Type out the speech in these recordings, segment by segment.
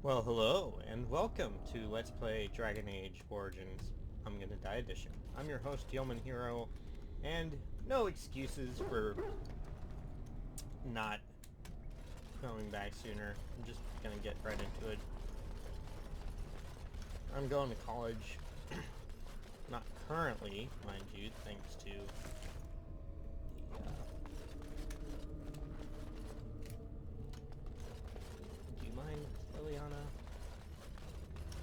Well, hello, and welcome to Let's Play Dragon Age Origins I'm Gonna Die Edition. I'm your host, Yeoman Hero, and no excuses for not coming back sooner. I'm just gonna get right into it. I'm going to college. Not currently, mind you, thanks to do you mind, Liliana?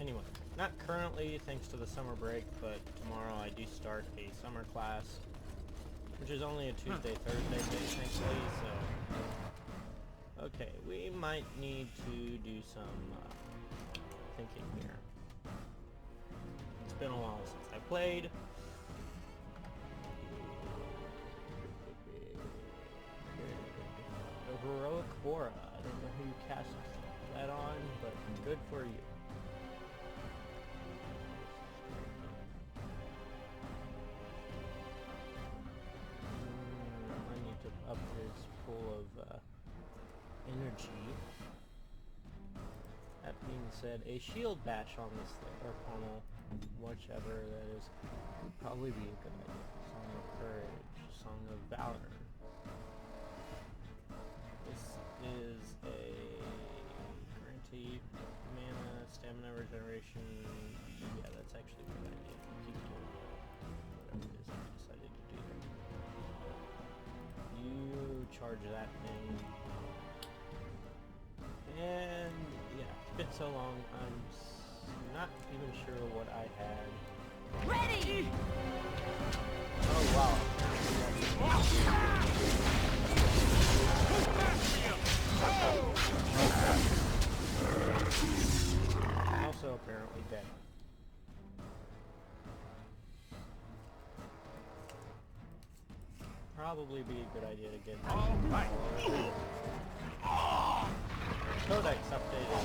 Anyway, not currently thanks to the summer break, but tomorrow I do start a summer class, which is only a Tuesday, Thursday day, thankfully, so... Okay, we might need to do some thinking here. It's been a while since I played. The Heroic Aura. I don't know who you cast that on, but good for you. I need to up his pool of energy. That being said, a shield bash on this thing, or pommel, whichever that is, would probably be a good idea. Song of Courage, Song of Valor. This is a guaranteed mana, stamina regeneration. Yeah, that's actually a good idea. Keep doing whatever it is I decided to do there. You charge that thing. And yeah, it's been so long, I'm not even sure what I had. Ready! Oh wow. I'm also apparently dead. Probably be a good idea to get Codex updated.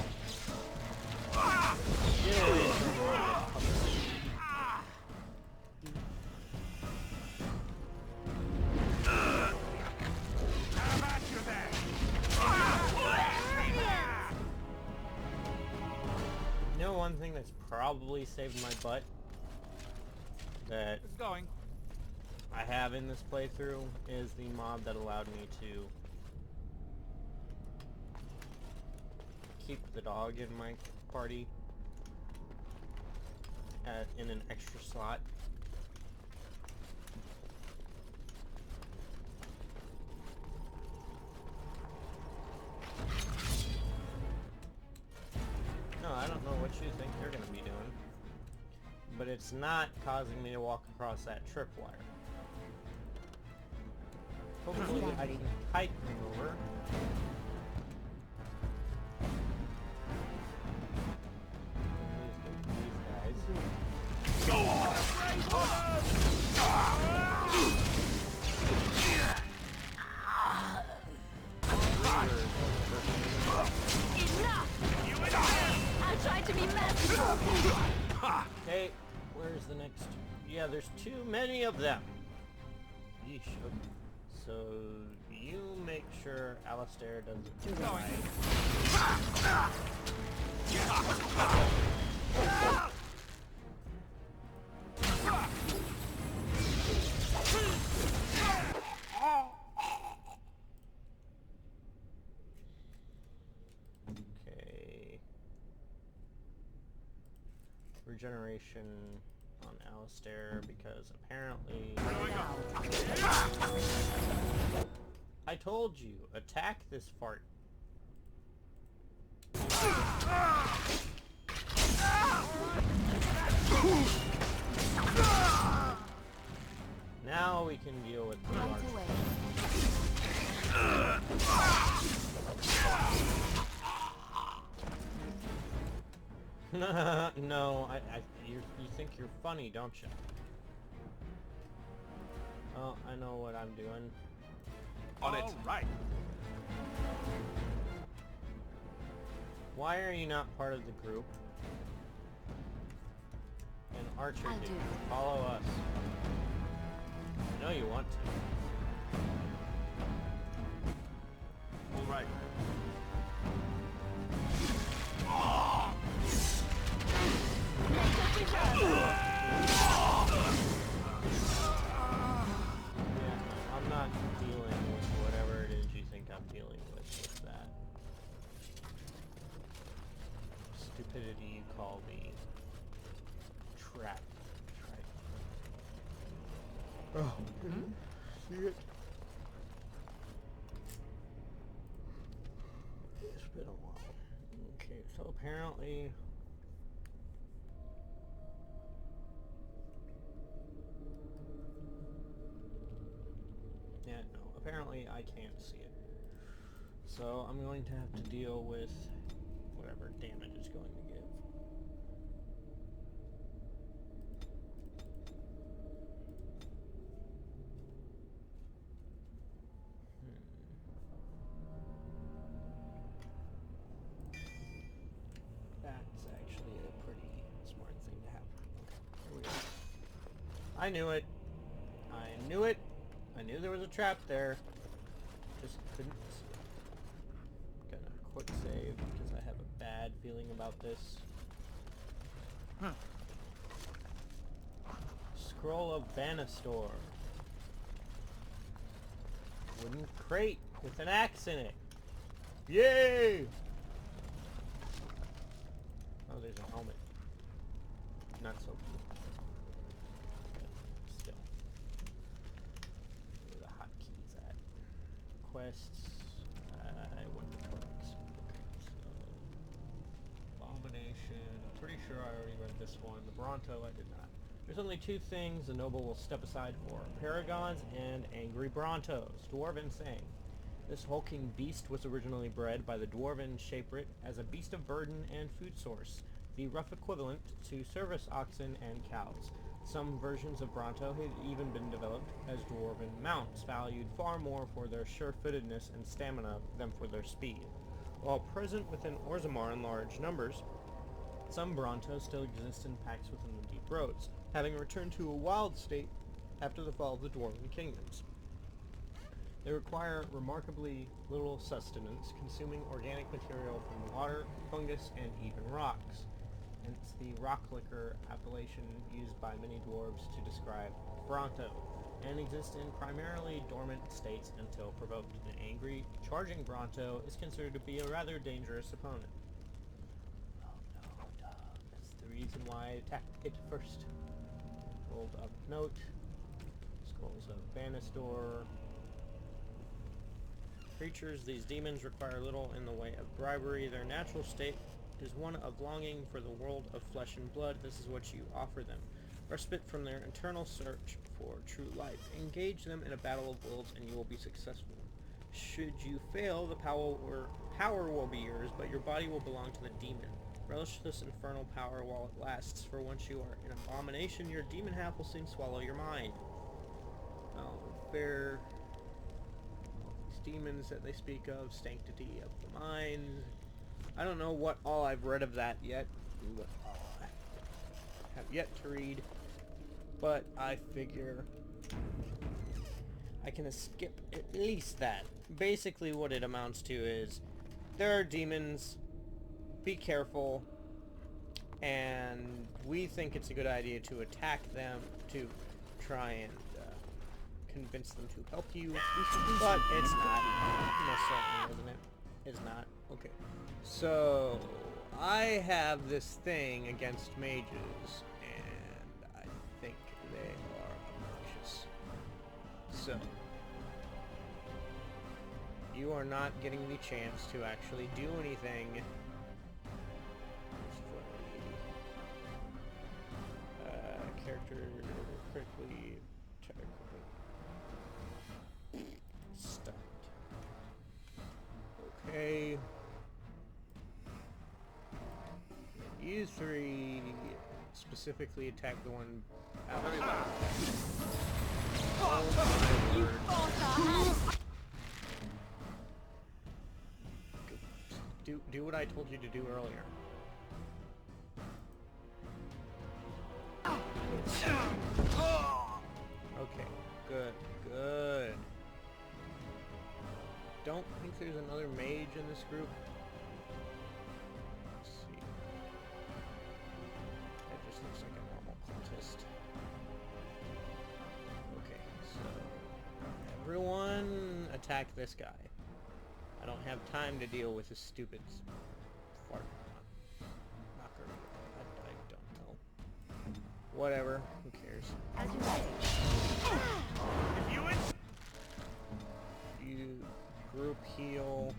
You know, one thing that's probably saved my butt that I have in this playthrough is the mod that allowed me to keep the dog in my party in an extra slot. No, I don't know what you think they're going to be doing, but it's not causing me to walk across that tripwire. Hopefully I can kite maneuver. Okay, where's the next? Yeah, there's too many of them. Yeesh. Okay. So you make sure Alistair doesn't die. Okay. Regeneration on Alistair because apparently I told you, attack this fart. Now we can deal with the large. No, you think you're funny, don't you? Oh, I know what I'm doing. On it. Right. Why are you not part of the group? And Archer, dude, follow us. I know you want to. All right. dealing with that stupidity you call the trap. Oh, see it? It's been a while. Okay, so apparently... Yeah, no, apparently I can't see it. So I'm going to have to deal with whatever damage it's going to give. That's actually a pretty smart thing to have. Okay, here we go. I knew it. I knew it. I knew there was a trap there. Just couldn't see it. Gonna quick save because I have a bad feeling about this. Scroll of Banastor. Wooden crate with an axe in it. Yay! Oh, there's a helmet. Not so cool. But still. Where are the hotkeys at? Quests. I went to cards. Okay, so... Abomination. I'm pretty sure I already read this one. The Bronto, I did not. There's only two things the noble will step aside for. Paragons and angry Brontos. Dwarven saying. This hulking beast was originally bred by the Dwarven Shaperit as a beast of burden and food source, the rough equivalent to service oxen and cows. Some versions of Bronto had even been developed as Dwarven mounts, valued far more for their sure-footedness and stamina than for their speed. While present within Orzammar in large numbers, some Brontos still exist in packs within the deep roads, having returned to a wild state after the fall of the Dwarven kingdoms. They require remarkably little sustenance, consuming organic material from water, fungus, and even rocks. Hence the rock liquor appellation used by many dwarves to describe Bronto, and exist in primarily dormant states until provoked. An angry, charging Bronto is considered to be a rather dangerous opponent. Oh no, dog. That's the reason why I attacked it first. Rolled up note. Scrolls of Banastor. Creatures, these demons require little in the way of bribery. Their natural state is one of longing for the world of flesh and blood. This is what you offer them. Respite from their eternal search for true life. Engage them in a battle of wills and you will be successful. Should you fail, the power will be yours, but your body will belong to the demon. Relish this infernal power while it lasts, for once you are an abomination, your demon half will soon swallow your mind. Fair... demons that they speak of, sanctity of the mind. I don't know what all I've read of that yet, but I have yet to read. But I figure I can skip at least that. Basically what it amounts to is there are demons, be careful, and we think it's a good idea to attack them to try and convince them to help you, but it's not. Most certainly isn't it? It's not. Okay. So, I have this thing against mages, and I think they are obnoxious. So, you are not getting the chance to actually do anything. Character critically stunned. Okay. You three specifically attack the one out of do what I told you to do earlier. Okay, good, good. Don't think there's another mage in this group. Let's see. That just looks like a normal cultist. Okay, so everyone attack this guy. I have time to deal with this stupid fart knocker. I don't know. Whatever. Who cares? As you say. If you ins- You group heal.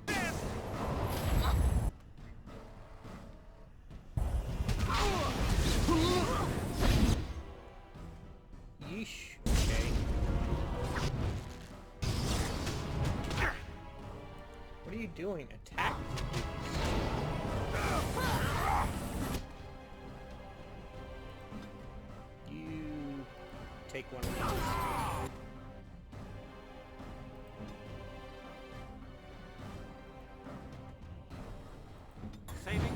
Yeesh. Okay. What are you doing? Attack? You take one of these. saving?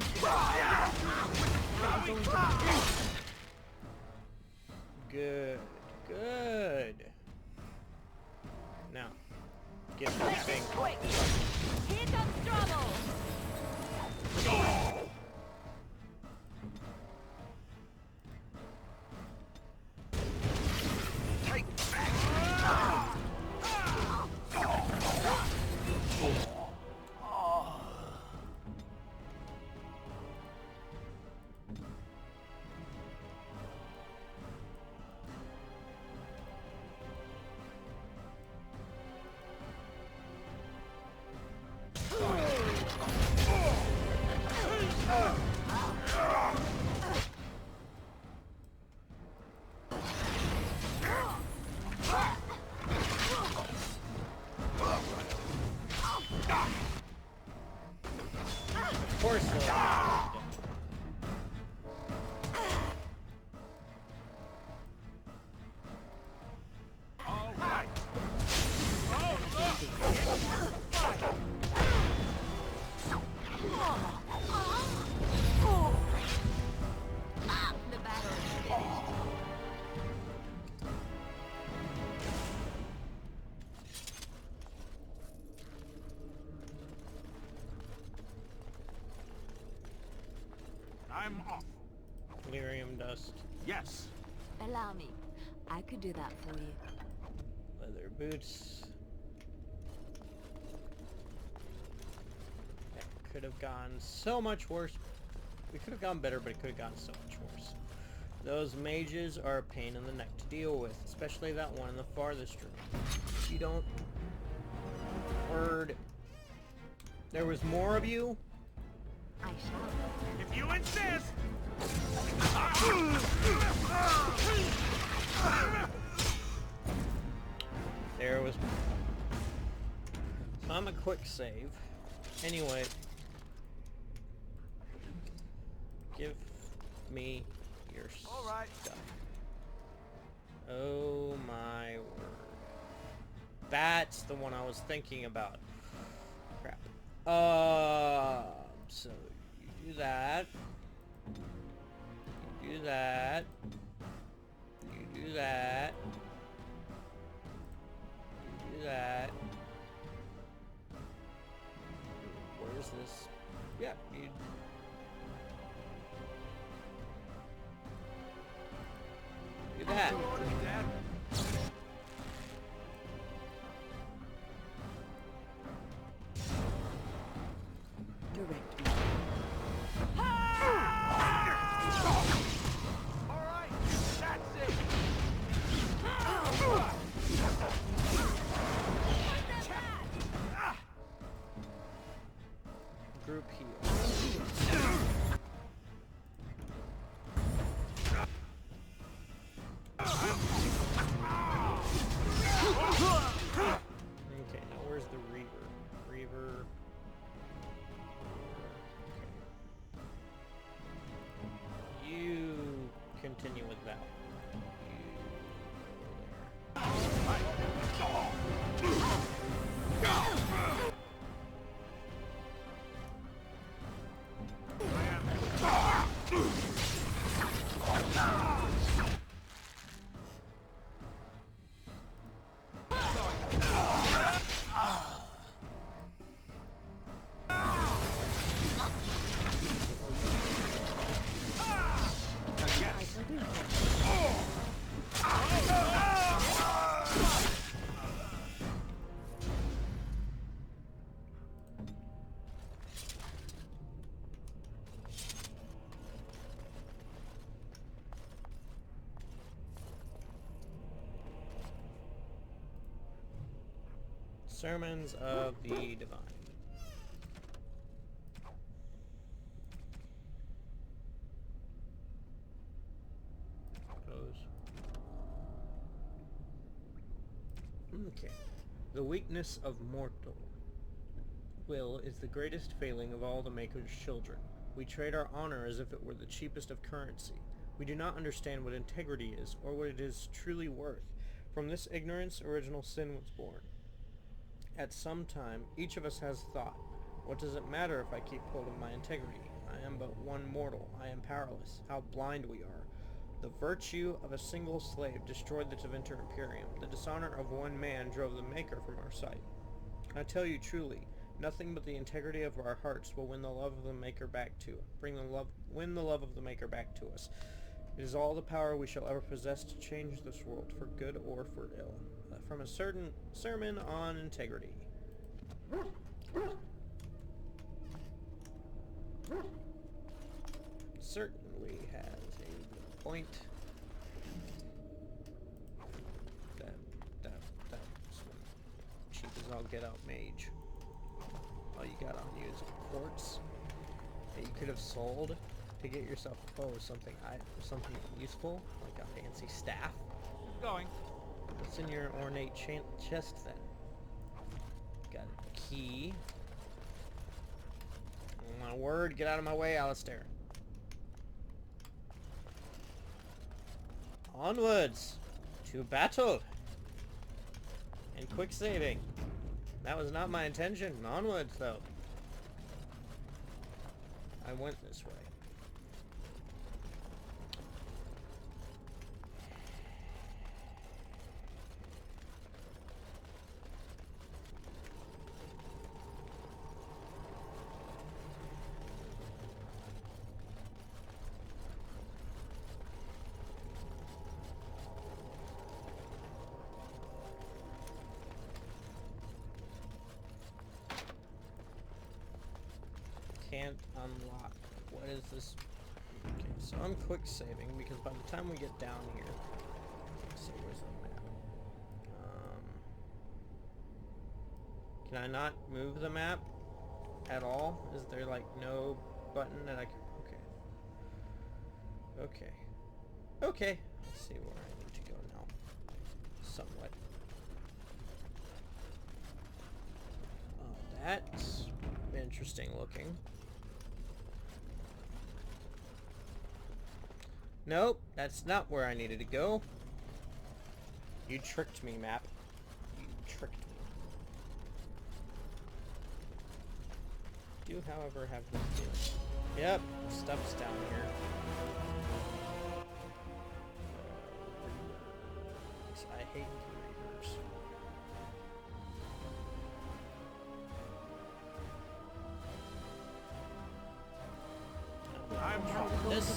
Good. Good. Now, get that thing. Quick! Here comes trouble! Take back. Of course they'll All right. The battle is finished. I'm off. Lyrium dust, Yes. Allow me. I could do that for you. leather boots. That could have gone so much worse. We could have gone better, but it could have gone so much worse. Those mages are a pain in the neck to deal with, especially that one in the farthest room. You don't... Word. There was more of you? I shall. If you insist. There was... So I'm a quick save. Anyway. Give me your All right. stuff. Oh my word. That's the one I was thinking about. Crap. So you do that. You do that. You do that. You do that. Where's this? Yeah, you... Do that. Dad. Direct me. All right. That's it. Group heal. Okay, now where's the Reaver? Reaver. Okay. You continue with that. I shall do so. Sermons of the Divine. Close. Okay. The weakness of mortal will is the greatest failing of all the Maker's children. We trade our honor as if it were the cheapest of currency. We do not understand what integrity is, or what it is truly worth. From this ignorance, original sin was born. At some time, each of us has thought, what does it matter if I keep hold of my integrity? I am but one mortal. I am powerless. How blind we are. The virtue of a single slave destroyed the Tevinter Imperium. The dishonor of one man drove the Maker from our sight. I tell you truly, nothing but the integrity of our hearts will win the love of the Maker back to win the love of the Maker back to us. It is all the power we shall ever possess to change this world, for good or for ill. From a certain sermon on integrity. Certainly has a point. That's cheap as I'll get out mage. All you got on you is a quartz that you could have sold to get yourself something useful, like a fancy staff. Going. What's in your ornate chest then? Got a key. Oh my word, get out of my way, Alistair. Onwards to battle. And quick saving. That was not my intention. Onwards though. I went this way. Can't unlock. What is this? Okay, so I'm quick saving because by the time we get down here, let's see, where's the map? Can I not move the map at all? Is there like no button that I can? Okay. Okay. Let's see where I need to go now. Somewhat. Oh, that's interesting looking. Nope, that's not where I needed to go. You tricked me, map. You tricked me. Do, however, have this feeling. Yep, stuff's down here. I hate readers. I'm This.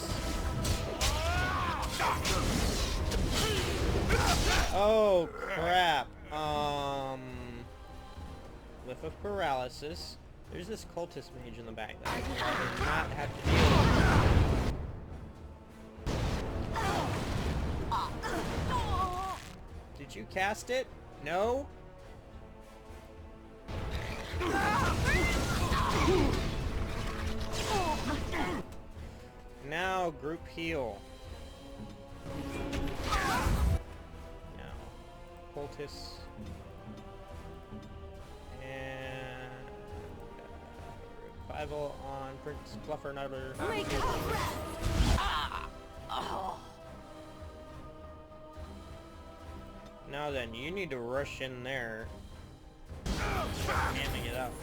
Oh crap. Whiff of paralysis. There's this cultist mage in the back that I did not have to deal with. Did you cast it? No? Now group heal. Cultists and revival on Prince Fluffernutter. Now then, you need to rush in there. Start hamming it up.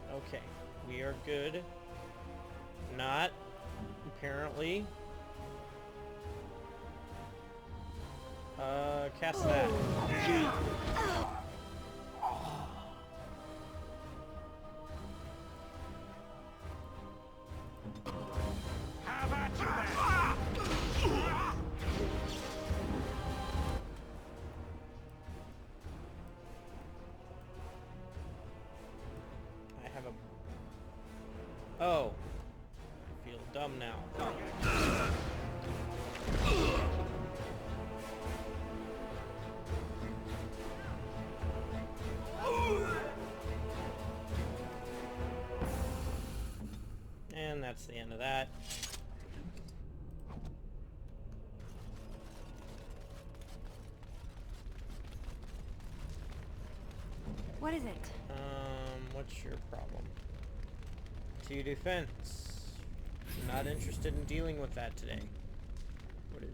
Okay, we are good. Not, apparently. Cast that. dumb now. And that's the end of that. What is it? What's your problem? To defense. Not interested in dealing with that today. What is?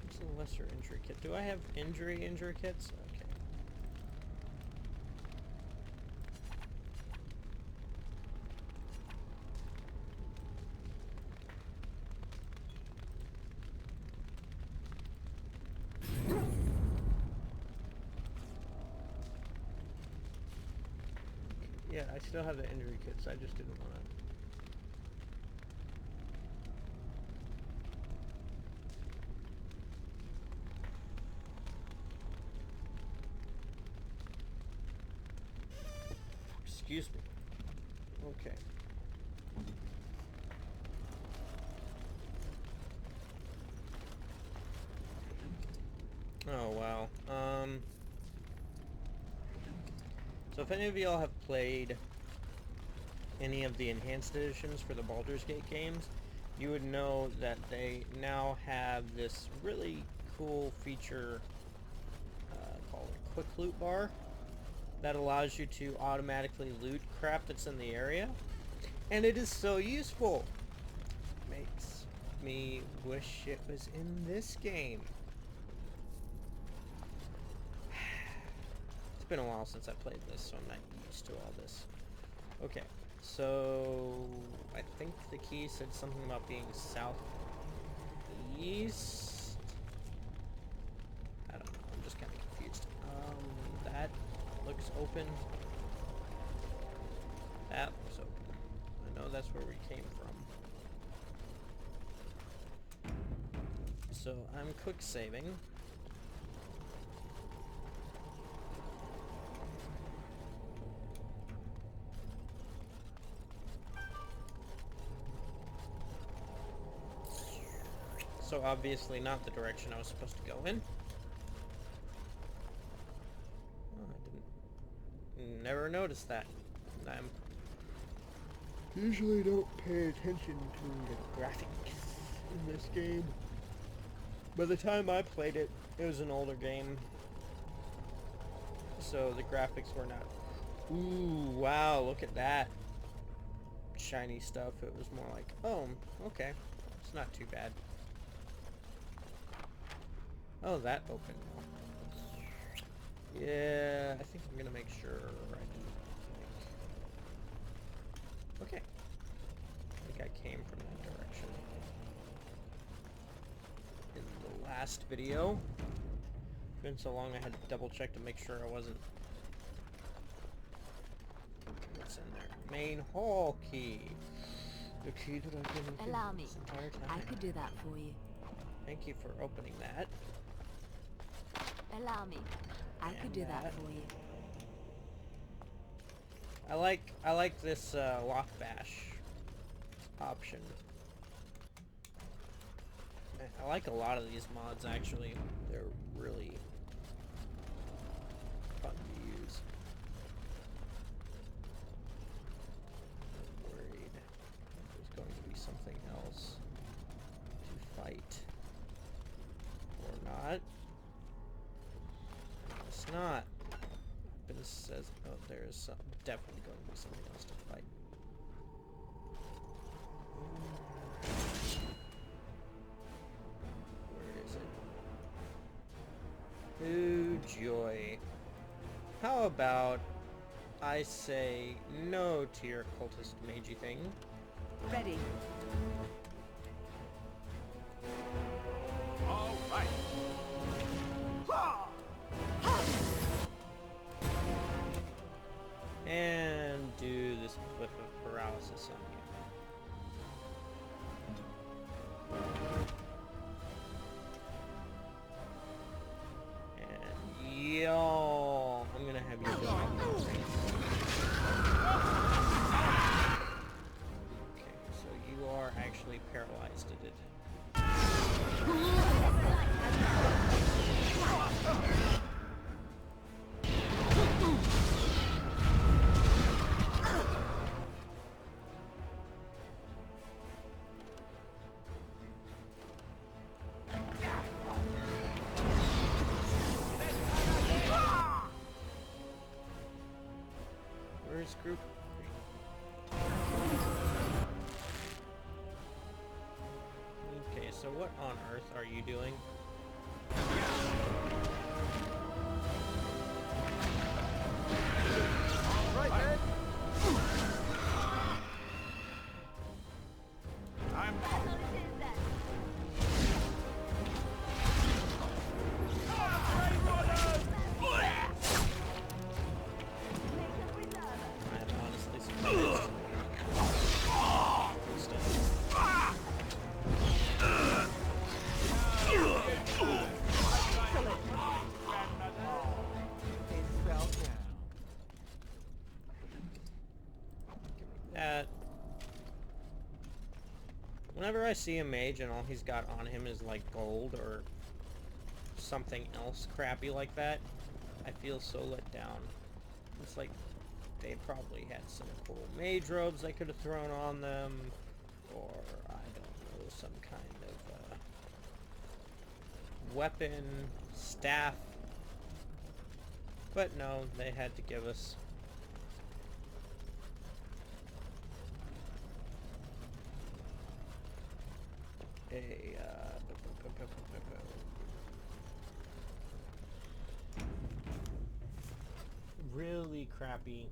What's the lesser injury kit? Do I have injury kits? Okay. Yeah, I still have the injury kits. I just didn't want to. Excuse me. Okay. Oh, wow. So if any of y'all have played any of the enhanced editions for the Baldur's Gate games, you would know that they now have this really cool feature called a quick loot bar that allows you to automatically loot crap that's in the area, and it is so useful. Makes me wish it was in this game. It's been a while since I played this, so I'm not used to all this. Okay, so I think the key said something about being southeast. I don't know, I'm just kind of confused. That looks open. That looks open. I know that's where we came from. So I'm quick saving. So obviously not the direction I was supposed to go in. Oh, I didn't. Never noticed that. I'm usually don't pay attention to the graphics in this game. By the time I played it, it was an older game. So the graphics were not... Ooh, wow, look at that. Shiny stuff. It was more like, oh, okay. It's not too bad. Oh, that opened. Yeah, I think I'm gonna make sure I do. Okay. I think I came from that direction. In the last video. It's been so long I had to double check to make sure I wasn't... What's in there? Main hall key. The key that I've been looking Allow for me. this entire time. I could do that for you. Thank you for opening that. Allow me. I could do that for you. I like this lock bash option. I like a lot of these mods actually. They're really fun to use. I'm worried there's going to be something else to fight. Or not. It's not. But it says, oh, there's definitely going to be something else to fight. Where is it? Ooh, joy. How about I say no to your cultist magey thing? Ready. All right. And do this whiff of paralysis on you. And Group. Okay, so what on earth are you doing? Right, Ed. I'm I am honestly surprised. That whenever I see a mage and all he's got on him is like gold or something else crappy like that, I feel so let down. It's like they probably had some cool mage robes they could have thrown on them, or I don't know, some kind of weapon, staff. But no, they had to give us a really crappy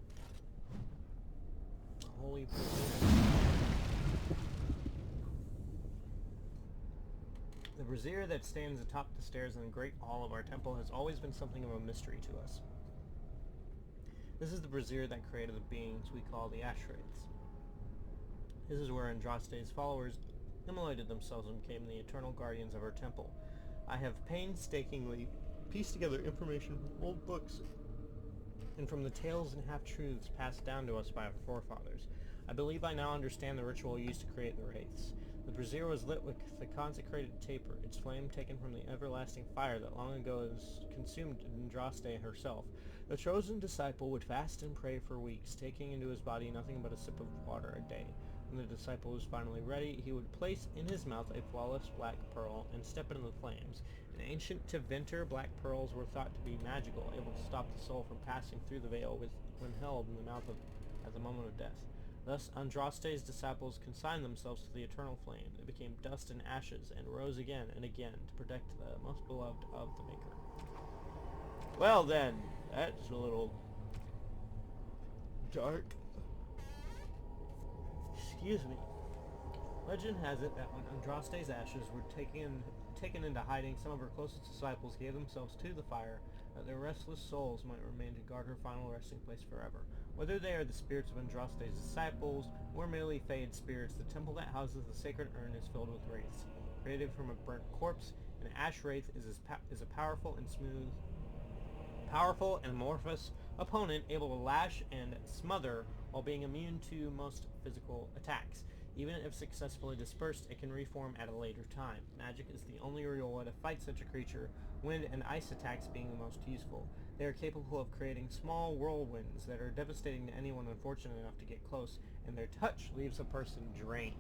holy brazier. The brazier that stands atop the stairs in the great hall of our temple has always been something of a mystery to us. This is the brazier that created the beings we call the Ash Wraiths. This is where Andraste's followers immolated themselves and became the eternal guardians of our temple. I have painstakingly pieced together information from old books and from the tales and half-truths passed down to us by our forefathers. I believe I now understand the ritual used to create the wraiths. The brazier was lit with the consecrated taper, its flame taken from the everlasting fire that long ago consumed Andraste herself. The chosen disciple would fast and pray for weeks, taking into his body nothing but a sip of water a day. When the disciple was finally ready, he would place in his mouth a flawless black pearl and step into the flames. In ancient Tevinter, black pearls were thought to be magical, able to stop the soul from passing through the veil when held in the mouth at the moment of death. Thus, Andraste's disciples consigned themselves to the eternal flame. They became dust and ashes, and rose again and again to protect the most beloved of the Maker. Well then, that's a little dark. Excuse me. Legend has it that when Andraste's ashes were taken into hiding, some of her closest disciples gave themselves to the fire, that their restless souls might remain to guard her final resting place forever. Whether they are the spirits of Andraste's disciples, or merely feyed spirits, the temple that houses the sacred urn is filled with wraiths. Created from a burnt corpse, an ash wraith is a powerful and amorphous opponent able to lash and smother while being immune to most physical attacks. Even if successfully dispersed, it can reform at a later time. Magic is the only real way to fight such a creature, wind and ice attacks being the most useful. They are capable of creating small whirlwinds that are devastating to anyone unfortunate enough to get close, and their touch leaves a person drained.